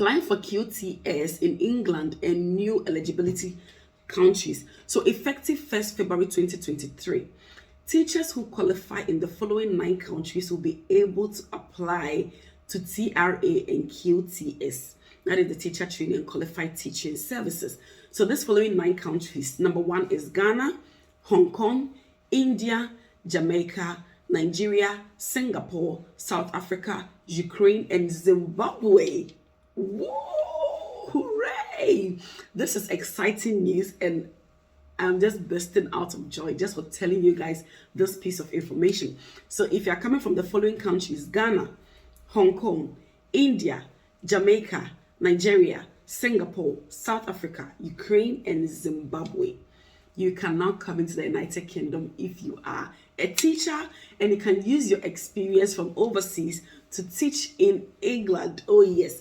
Applying for QTS in England and new eligibility countries. So effective 1st February 2023, teachers who qualify in the following 9 countries will be able to apply to TRA and QTS. That is the Teacher Training and Qualified Teaching Services. So this following 9 countries, number 1 is Ghana, Hong Kong, India, Jamaica, Nigeria, Singapore, South Africa, Ukraine, and Zimbabwe. Whoa, hooray! This is exciting news, and I'm just bursting out of joy just for telling you guys this piece of information. So if you're coming from the following countries: Ghana, Hong Kong, India, Jamaica, Nigeria, Singapore, South Africa, Ukraine, and Zimbabwe, you can now come into the United Kingdom if you are a teacher, and you can use your experience from overseas to teach in England. Oh yes.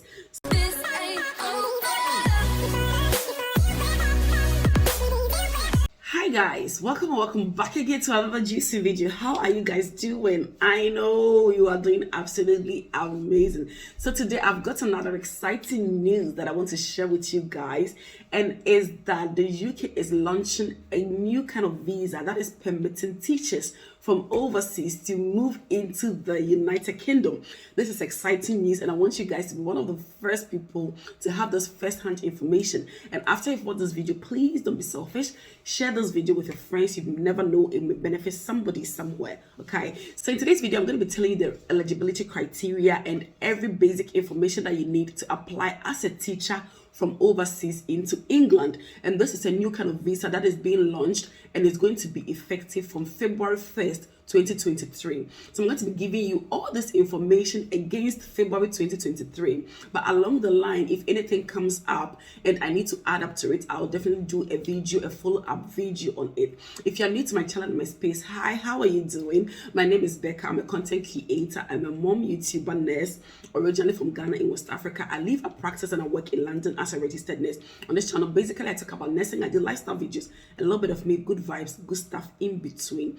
Hi guys, welcome back again to another juicy video. How are you guys doing? I know you are doing absolutely amazing. So today I've got another exciting news that I want to share with you guys, and is that the UK is launching a new kind of visa that is permitting teachers from overseas to move into the United Kingdom. This is exciting news, and I want you guys to be one of the first people to have this first-hand information. And after you've watched this video, please don't be selfish. Share this video with your friends. You never know, it may benefit somebody somewhere. Okay, so in today's video I'm going to be telling you the eligibility criteria and every basic information that you need to apply as a teacher from overseas into England. And this is a new kind of visa that is being launched, and it's going to be effective from February 1st 2023. So I'm going to be giving you all this information against February 2023, but along the line, if anything comes up and I need to add up to it, I'll definitely do a video, a follow-up video on it. If you're new to my channel and my space, hi, how are you doing? My name is Becca. I'm a content creator. I'm a mom, YouTuber, nurse, originally from Ghana in West Africa. I live, I practice, and I work in London as a registered nurse. On this channel, basically I talk about nursing, I do lifestyle videos, a little bit of me, good vibes, good stuff in between.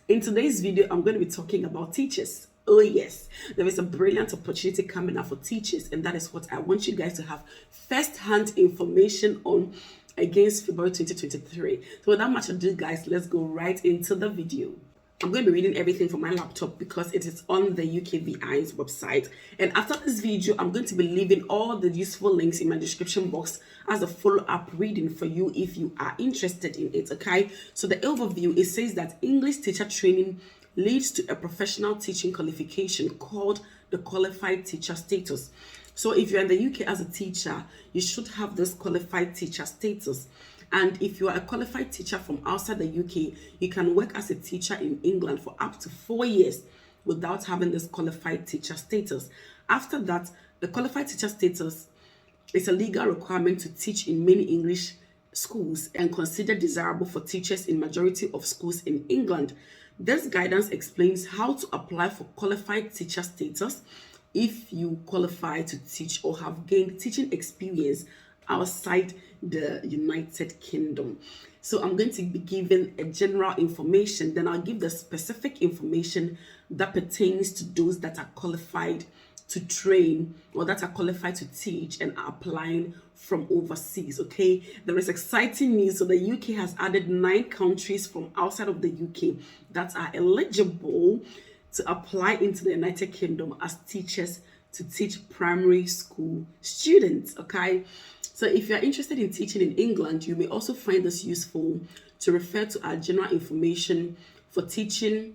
In today's video, I'm going to be talking about teachers. Oh yes, there is a brilliant opportunity coming up for teachers, and that is what I want you guys to have first-hand information on against February 2023. So without much ado, guys, let's go right into the video. I'm going to be reading everything from my laptop because it is on the UKVI's website. And after this video, I'm going to be leaving all the useful links in my description box as a follow-up reading for you if you are interested in it, okay? So the overview, it says that English teacher training leads to a professional teaching qualification called the Qualified Teacher Status. So if you're in the UK as a teacher, you should have this Qualified Teacher Status. And if you are a qualified teacher from outside the UK, you can work as a teacher in England for up to 4 years without having this qualified teacher status. After that, the qualified teacher status is a legal requirement to teach in many English schools and considered desirable for teachers in majority of schools in England. This guidance explains how to apply for qualified teacher status if you qualify to teach or have gained teaching experience outside the United Kingdom. So I'm going to be giving a general information, then I'll give the specific information that pertains to those that are qualified to train or that are qualified to teach and are applying from overseas. Okay, there is exciting news. So the UK has added 9 countries from outside of the UK that are eligible to apply into the United Kingdom as teachers to teach primary school students. Okay, so if you're interested in teaching in England, you may also find this useful to refer to our general information for teaching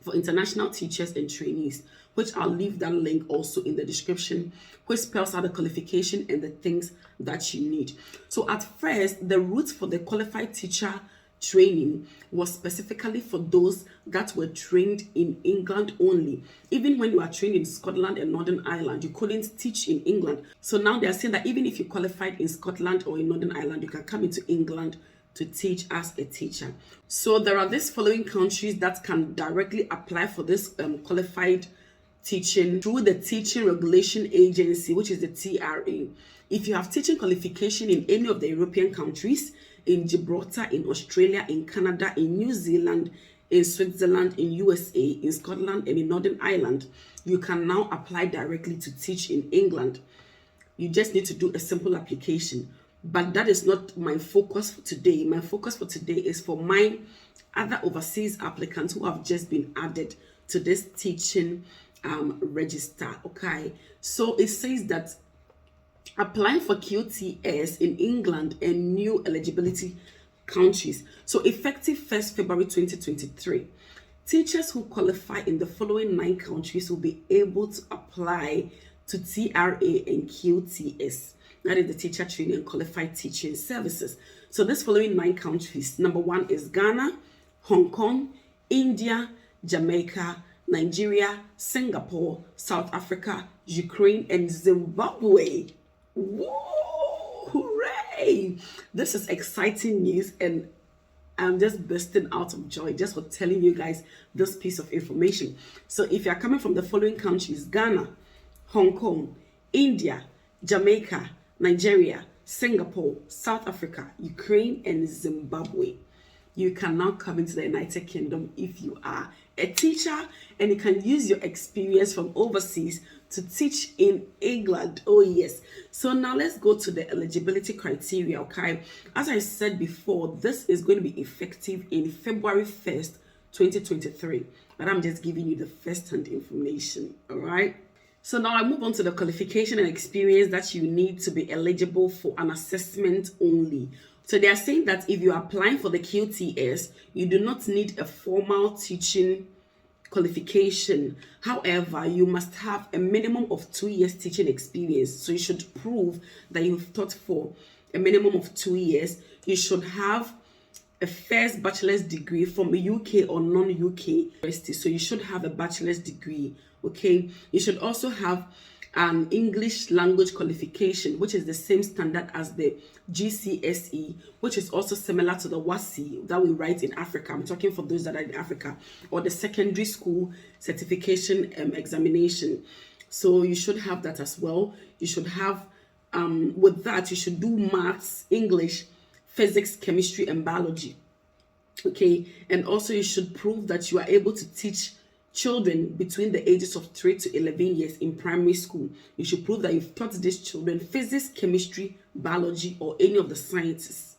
for international teachers and trainees, which I'll leave that link also in the description, which spells out the qualification and the things that you need. So at first, the route for the qualified teacher training was specifically for those that were trained in England only. Even when you are trained in Scotland and Northern Ireland, you couldn't teach in England. So now they are saying that even if you qualified in Scotland or in Northern Ireland, you can come into England to teach as a teacher. So there are these following countries that can directly apply for this qualified teaching through the Teaching Regulation Agency, which is the TRA. If you have teaching qualification in any of the European countries, in Gibraltar, in Australia, in Canada, in New Zealand, in Switzerland, in USA, in Scotland, and in Northern Ireland, you can now apply directly to teach in England. You just need to do a simple application. But that is not my focus for today. My focus for today is for my other overseas applicants who have just been added to this teaching register. Okay, so it says that applying for QTS in England and new eligibility countries. So effective 1st February 2023, teachers who qualify in the following 9 countries will be able to apply to TRA and QTS. That is the Teacher Training and Qualified Teaching Services. So this following 9 countries, number 1 is Ghana, Hong Kong, India, Jamaica, Nigeria, Singapore, South Africa, Ukraine, and Zimbabwe. Whoa, hooray! This is exciting news, and I'm just bursting out of joy just for telling you guys this piece of information. So if you're coming from the following countries, Ghana, Hong Kong, India, Jamaica, Nigeria, Singapore, South Africa, Ukraine, and Zimbabwe, you can now come into the United Kingdom if you are a teacher and you can use your experience from overseas to teach in England. Oh yes. So now let's go to the eligibility criteria. Okay, as I said before, this is going to be effective in February 1st 2023, but I'm just giving you the first-hand information. All right, so now I move on to the qualification and experience that you need to be eligible for an assessment only. So they are saying that if you are applying for the QTS, you do not need a formal teaching qualification. However, you must have a minimum of 2 years teaching experience. So you should prove that you've taught for a minimum of 2 years. You should have a first bachelor's degree from a UK or non-UK university. So you should have a bachelor's degree. Okay, you should also have an English language qualification, which is the same standard as the GCSE, which is also similar to the WASI that we write in Africa. I'm talking for those that are in Africa, or the secondary school certification examination. So you should have that as well. You should have, with that, you should do maths, English, physics, chemistry, and biology. Okay, and also you should prove that you are able to teach children between the ages of 3 to 11 years in primary school. You should prove that you've taught these children physics, chemistry, biology, or any of the sciences.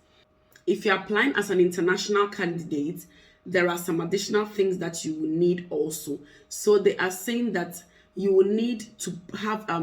If you're applying as an international candidate, there are some additional things that you will need also. So they are saying that you will need to have a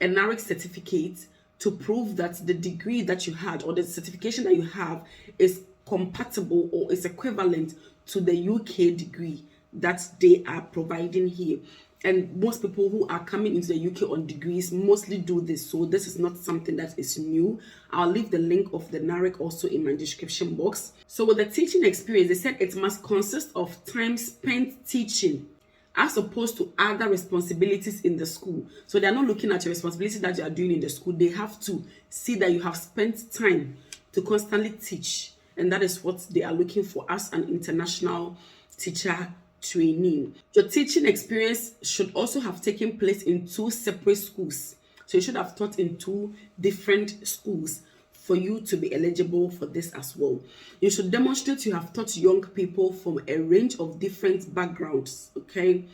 NARIC certificate to prove that the degree that you had or the certification that you have is compatible or is equivalent to the UK degree that they are providing here. And most people who are coming into the UK on degrees mostly do this, so this is not something that is new. I'll leave the link of the NARIC also in my description box. So with the teaching experience, they said it must consist of time spent teaching as opposed to other responsibilities in the school. So they're not looking at your responsibility that you are doing in the school. They have to see that you have spent time to constantly teach, and that is what they are looking for as an international teacher training. Your teaching experience should also have taken place in 2 separate schools. So you should have taught in 2 different schools for you to be eligible for this as well. You should demonstrate you have taught young people from a range of different backgrounds. Okay,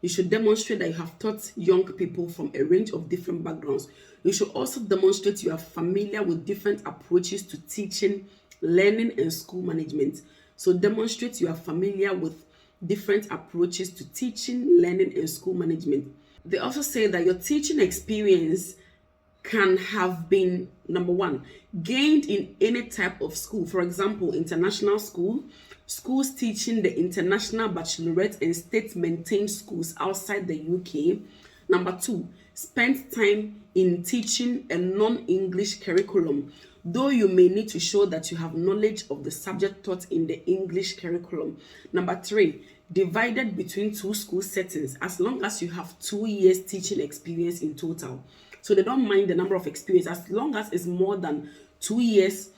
you should demonstrate that you have taught young people from a range of different backgrounds. You should also demonstrate you are familiar with different approaches to teaching, learning, and school management. So demonstrate you are familiar with different approaches to teaching, learning, and school management. They also say that your teaching experience can have been, number 1, gained in any type of school. For example, international school, schools teaching the international baccalaureate and state-maintained schools outside the UK. Number 2, spent time in teaching a non-English curriculum, though you may need to show that you have knowledge of the subject taught in the English curriculum. Number 3, divided between 2 school settings, as long as you have 2 years teaching experience in total. So they don't mind the number of experience, as long as it's more than 2 years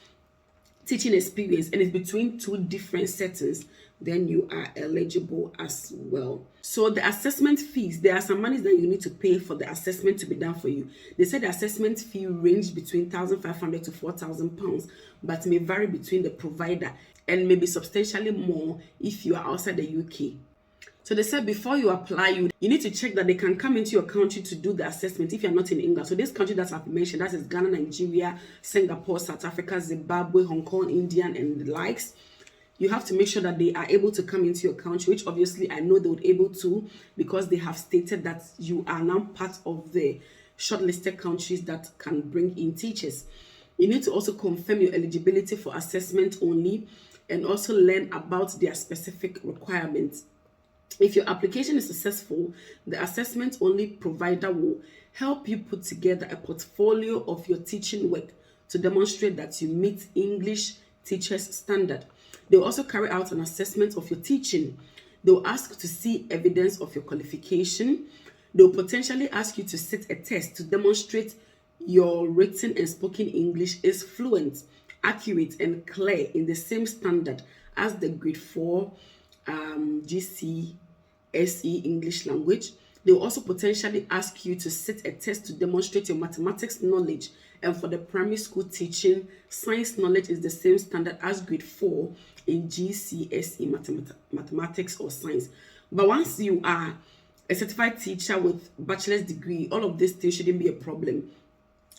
teaching experience and it's between 2 different settings, then you are eligible as well. So the assessment fees, there are some monies that you need to pay for the assessment to be done for you. They said the assessment fee range between £1,500 to £4,000, but may vary between the provider and may be substantially more if you are outside the UK. So they said before you apply, you need to check that they can come into your country to do the assessment if you're not in England. So this country that I've mentioned, that is Ghana, Nigeria, Singapore, South Africa, Zimbabwe, Hong Kong, India, and the likes. You have to make sure that they are able to come into your country, which obviously I know they would able to, because they have stated that you are now part of the shortlisted countries that can bring in teachers. You need to also confirm your eligibility for assessment only, and also learn about their specific requirements. If your application is successful, the assessment only provider will help you put together a portfolio of your teaching work to demonstrate that you meet English teachers' standard. They will also carry out an assessment of your teaching. They will ask to see evidence of your qualification. They will potentially ask you to sit a test to demonstrate your written and spoken English is fluent, accurate, and clear in the same standard as the grade 4 GCSE English language. They will also potentially ask you to sit a test to demonstrate your mathematics knowledge. And for the primary school teaching, science knowledge is the same standard as grade 4 in GCSE mathematics or science. But once you are a certified teacher with bachelor's degree, all of this things shouldn't be a problem.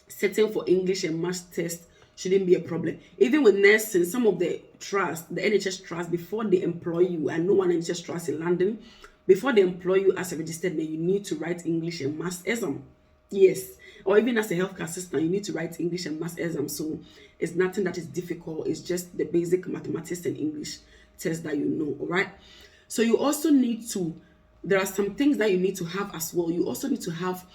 Sitting for English and maths test shouldn't be a problem. Even with nursing, some of the trust, the NHS trust, before they employ you, I know one NHS trust in London, before they employ you as a registered nurse, you need to write English and maths exam. Yes. Or even as a healthcare assistant, you need to write English and maths exam. So it's nothing that is difficult. It's just the basic mathematics and English test that you know. All right. So you also need to, there are some things that you need to have as well. You also need to have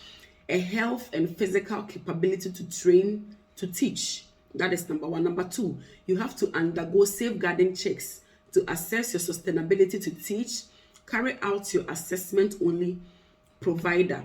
a health and physical capability to train to teach. That is number one. Number two, you have to undergo safeguarding checks to assess your sustainability to teach. Carry out your assessment only provider.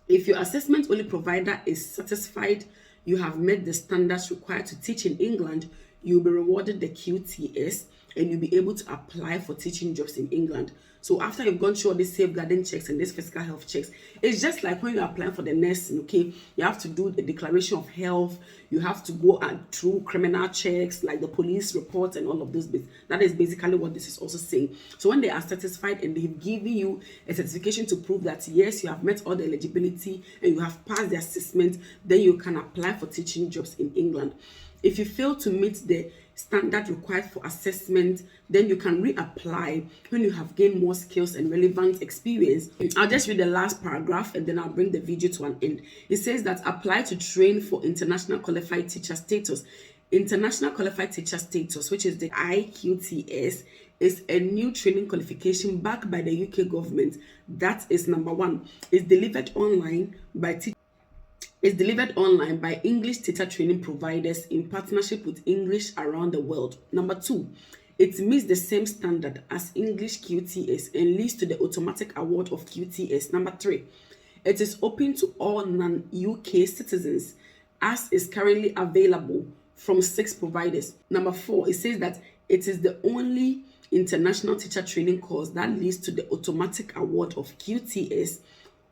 If your assessment only provider is satisfied you have met the standards required to teach in England, you'll be rewarded the QTS and you'll be able to apply for teaching jobs in England. So after you've gone through all these safeguarding checks and these physical health checks, it's just like when you're applying for the nursing, okay? You have to do the declaration of health, you have to go through criminal checks, like the police reports and all of those bits. That is basically what this is also saying. So when they are satisfied and they've given you a certification to prove that, yes, you have met all the eligibility and you have passed the assessment, then you can apply for teaching jobs in England. If you fail to meet the standard required for assessment, then you can reapply when you have gained more skills and relevant experience. I'll just read the last paragraph and then I'll bring the video to an end. It says that apply to train for international qualified teacher status. International qualified teacher status, which is the IQTS, is a new training qualification backed by the UK government. That is number one. It's delivered online by English teacher training providers in partnership with English around the world. Number two, it meets the same standard as English QTS and leads to the automatic award of QTS. Number three, it is open to all non-UK citizens as is currently available from 6 providers. Number four, it says that it is the only international teacher training course that leads to the automatic award of QTS.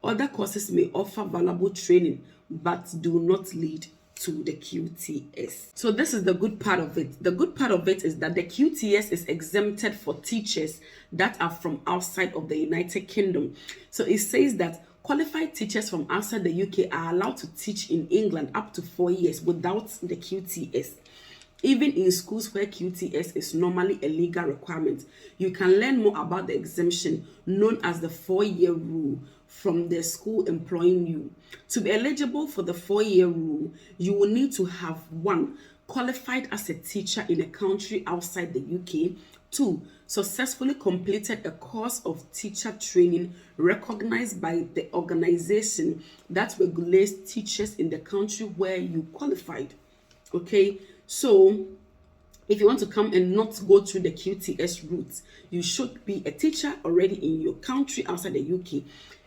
Other courses may offer valuable training but do not lead to the QTS. So this is the good part of it. The good part of it is that the QTS is exempted for teachers that are from outside of the United Kingdom. So it says that qualified teachers from outside the UK are allowed to teach in England up to 4 years without the QTS. Even in schools where QTS is normally a legal requirement. You can learn more about the exemption known as the 4-year rule from the school employing you. To be eligible for the 4-year rule, you will need to have 1. Qualified as a teacher in a country outside the UK. 2. Successfully completed a course of teacher training recognized by the organization that regulates teachers in the country where you qualified. Okay, so if you want to come and not go through the QTS route, you should be a teacher already in your country outside the UK,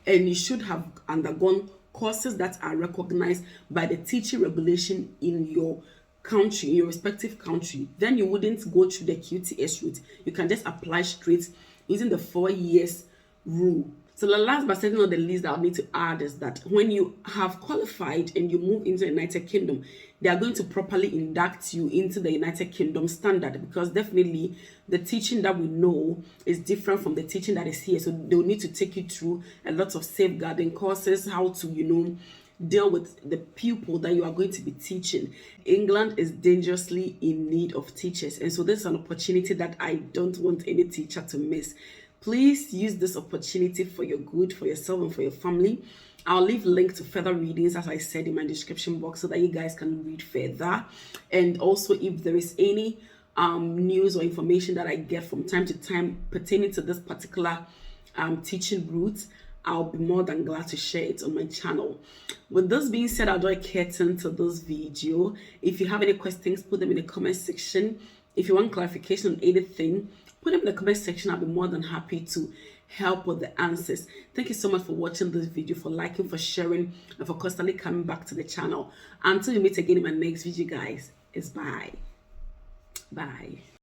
and you should have undergone courses that are recognized by the teaching regulation in your country, in your respective country. Then you wouldn't go through the QTS route. You can just apply straight using the 4 years rule So the last but certainly not the least that I'll need to add is that when you have qualified and you move into the United Kingdom, they are going to properly induct you into the United Kingdom standard, because definitely the teaching that we know is different from the teaching that is here. So they'll need to take you through a lot of safeguarding courses, how to, deal with the pupil that you are going to be teaching. England is dangerously in need of teachers, and so this is an opportunity that I don't want any teacher to miss. Please use this opportunity for your good, for yourself and for your family. I'll leave link to further readings, as I said, in my description box, so that you guys can read further. And also, if there is any news or information that I get from time to time pertaining to this particular teaching route, I'll be more than glad to share it on my channel. With this being said, I'll draw a curtain to this video. If you have any questions, put them in the comment section. If you want clarification on anything, put them in the comment section. I'll be more than happy to help with the answers. Thank you so much for watching this video, for liking, for sharing, and for constantly coming back to the channel. Until we meet again in my next video, guys, it's bye.